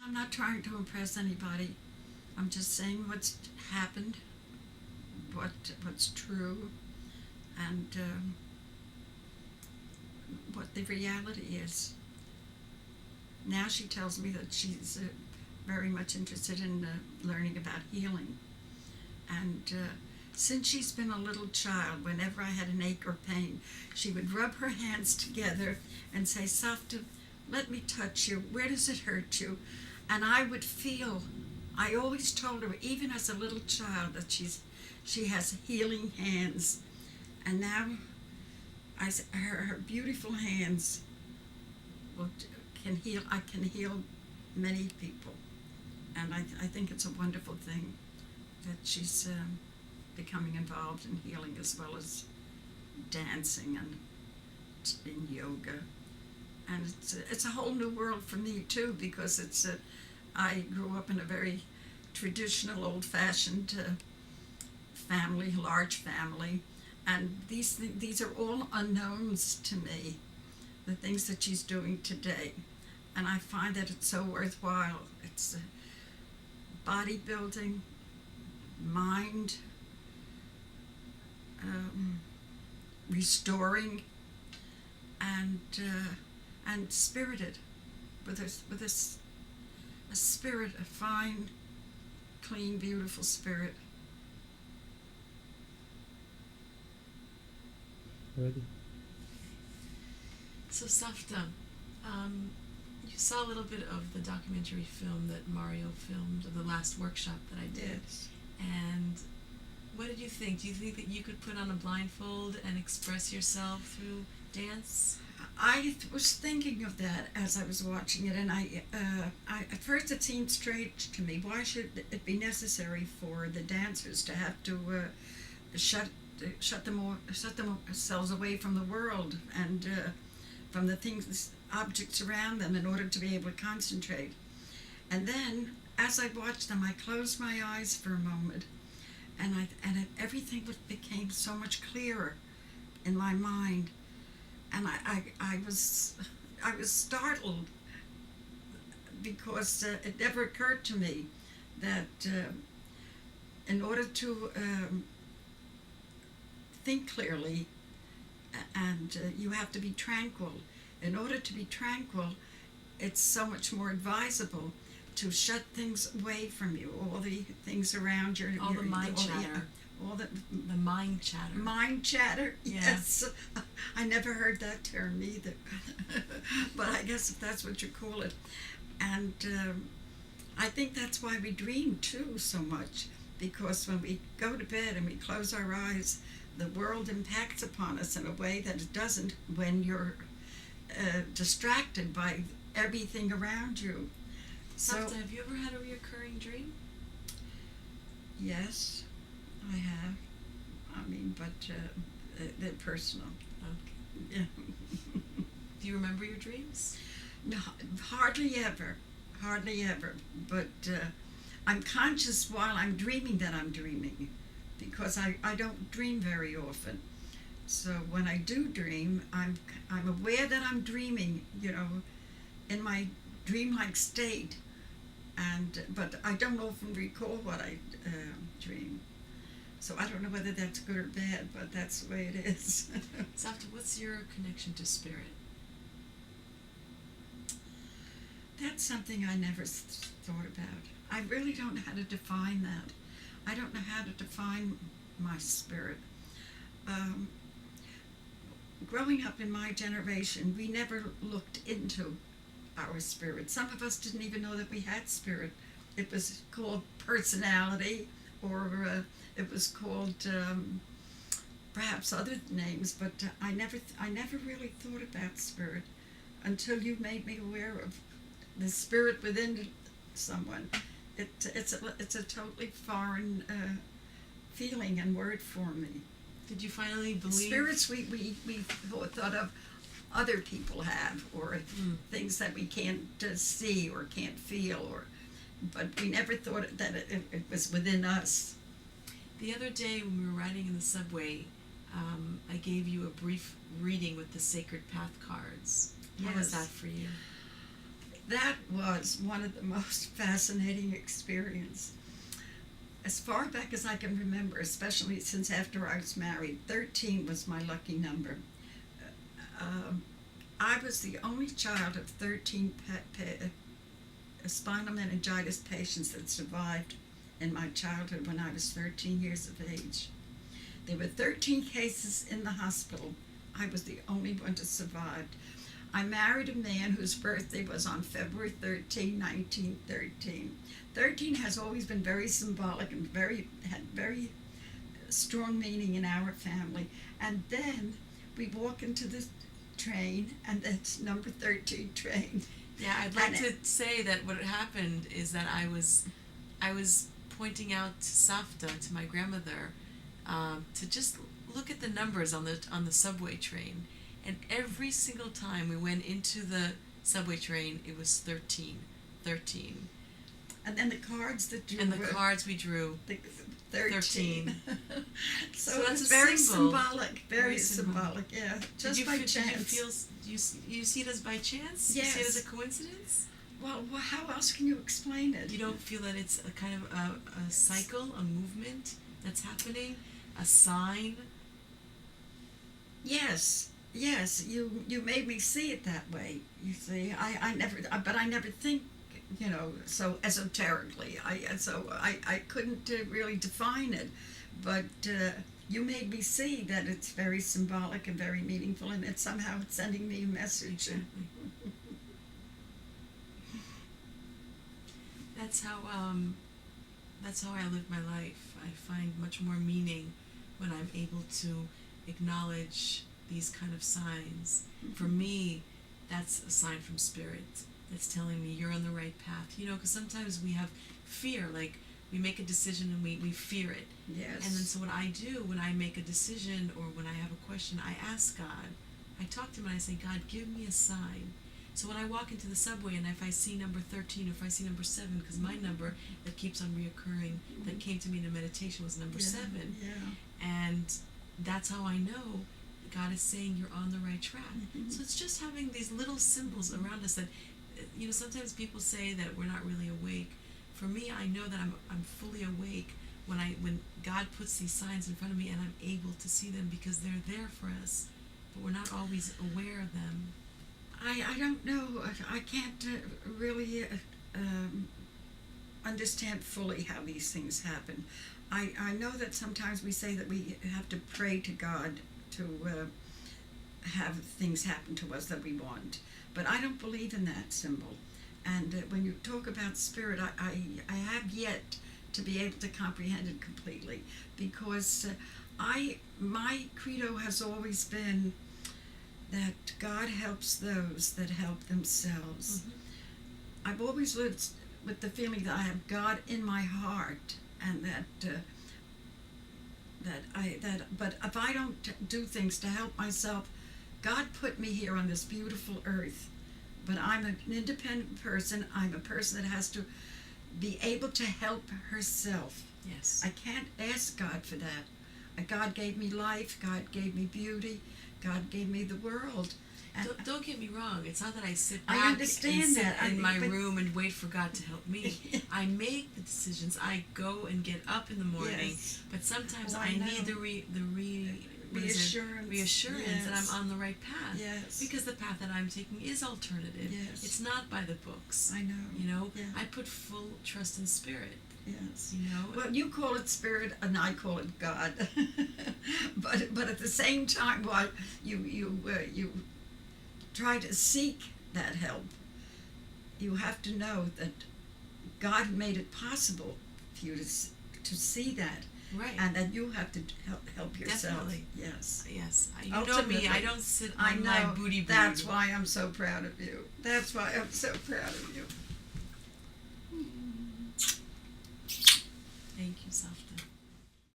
I'm not trying to impress anybody. I'm just saying what's happened, what what's true, and what the reality is. Now she tells me that she's very much interested in learning about healing. And since she's been a little child, whenever I had an ache or pain, she would rub her hands together and say, Savta, let me touch you. Where does it hurt you? And I would feel, I always told her, even as a little child, that she has healing hands. And now her beautiful hands will, can heal. I can heal many people. And I think it's a wonderful thing that she's becoming involved in healing as well as dancing and in yoga. And it's a whole new world for me too, because I grew up in a very traditional, old-fashioned family, large family, and these are all unknowns to me. The things that she's doing today, and I find that it's so worthwhile. It's bodybuilding, mind, restoring, and spirited, with a spirit, a fine, clean, beautiful spirit. Ready? So Safta, you saw a little bit of the documentary film that Mario filmed of the last workshop that I did. Yes. And what did you think? Do you think that you could put on a blindfold and express yourself through dance? I was thinking of that as I was watching it, and I at first it seemed strange to me. Why should it be necessary for the dancers to have to shut themselves away from the world and from the things, objects around them, in order to be able to concentrate? And then, as I watched them, I closed my eyes for a moment, and everything became so much clearer in my mind. And I was startled, because it never occurred to me that in order to think clearly, and you have to be tranquil. In order to be tranquil, it's so much more advisable to shut things away from you, all the things around your, All the mind chatter. All the mind chatter. mind chatter. Yeah. Yes, I never heard that term either, but I guess if that's what you call it. And I think that's why we dream too so much, because when we go to bed and we close our eyes, the world impacts upon us in a way that it doesn't when you're distracted by everything around you. So, Safta, have you ever had a reoccurring dream? yes, I have. I mean, but they're personal. Okay. Yeah. Do you remember your dreams? No, hardly ever. Hardly ever. But I'm conscious while I'm dreaming that I'm dreaming, because I don't dream very often. So when I do dream, I'm aware that I'm dreaming, in my dreamlike state, but I don't often recall what I dream. So I don't know whether that's good or bad, but that's the way it is. Safta, what's your connection to spirit? That's something I never thought about. I really don't know how to define that. I don't know how to define my spirit. Growing up in my generation, we never looked into our spirit. Some of us didn't even know that we had spirit. It was called personality, or it was called perhaps other names, but I never really thought about spirit until you made me aware of the spirit within someone. It's a totally foreign feeling and word for me. Did you finally believe? Spirits we thought of other people have, or things that we can't see or can't feel, but we never thought that it was within us. The other day when we were riding in the subway, I gave you a brief reading with the Sacred Path cards. How was Yes. that for you? That was one of the most fascinating experiences. As far back as I can remember, especially since after I was married, 13 was my lucky number. I was the only child of 13 spinal meningitis patients that survived in my childhood when I was 13 years of age. There were 13 cases in the hospital. I was the only one to survive. I married a man whose birthday was on February 13, 1913. 13 has always been very symbolic and had very strong meaning in our family. And then we walk into the train, and it's number 13 train. Yeah, I'd like to say that what happened is that I was pointing out to Savta, to my grandmother, to just look at the numbers on the subway train, and every single time we went into the subway train, it was 13. And then the cards that drew. And the cards we drew. 13. So that's it's a very symbol. symbolic. Very symbolic. Yeah. Just by chance. Did you feel? You see it as by chance? Yes. You see it as a coincidence? Well, how else can you explain it? You don't feel that it's a kind of a cycle, a movement that's happening, a sign? Yes. You made me see it that way. You see, I never think, so esoterically. I couldn't really define it, but you made me see that it's very symbolic and very meaningful, and it's somehow sending me a message. Exactly. That's how I live my life. I find much more meaning when I'm able to acknowledge these kind of signs. For me, that's a sign from Spirit that's telling me you're on the right path. Because sometimes we have fear, like we make a decision and we fear it. Yes. And then so what I do when I make a decision or when I have a question, I ask God. I talk to him and I say, God, give me a sign. So when I walk into the subway and if I see number 13 or if I see number 7, because my number that keeps on reoccurring, that came to me in a meditation was number 7. Yeah. And that's how I know God is saying you're on the right track. So it's just having these little symbols around us that, sometimes people say that we're not really awake. For me, I know that I'm fully awake when God puts these signs in front of me and I'm able to see them because they're there for us, but we're not always aware of them. I don't know. I can't really understand fully how these things happen. I know that sometimes we say that we have to pray to God to have things happen to us that we want, but I don't believe in that symbol. And when you talk about Spirit, I have yet to be able to comprehend it completely, because my credo has always been that God helps those that help themselves. I've always lived with the feeling that I have God in my heart, and but if I don't do things to help myself, God put me here on this beautiful earth, but I'm an independent person. I'm a person that has to be able to help herself. Yes. I can't ask God for that. God gave me life. God gave me beauty. God gave me the world. And don't get me wrong. It's not that I sit I back understand and sit that. in my room and wait for God to help me. I make the decisions. I go and get up in the morning. Yes. But sometimes Oh, I I need know. Reassurance. Reassurance that Yes. I'm on the right path. Yes. Because the path that I'm taking is alternative. Yes. It's not by the books. I know. Yeah. I put full trust in Spirit. Yes. Well, you call it Spirit, and I call it God. but at the same time, while you try to seek that help, you have to know that God made it possible for you to see that, right, and that you have to help yourself. Definitely. Yes. Yes. Ultimately, Know me. I don't sit I on know. my booty. That's why I'm so proud of you. That's why I'm so proud of you. Thank you, Savta.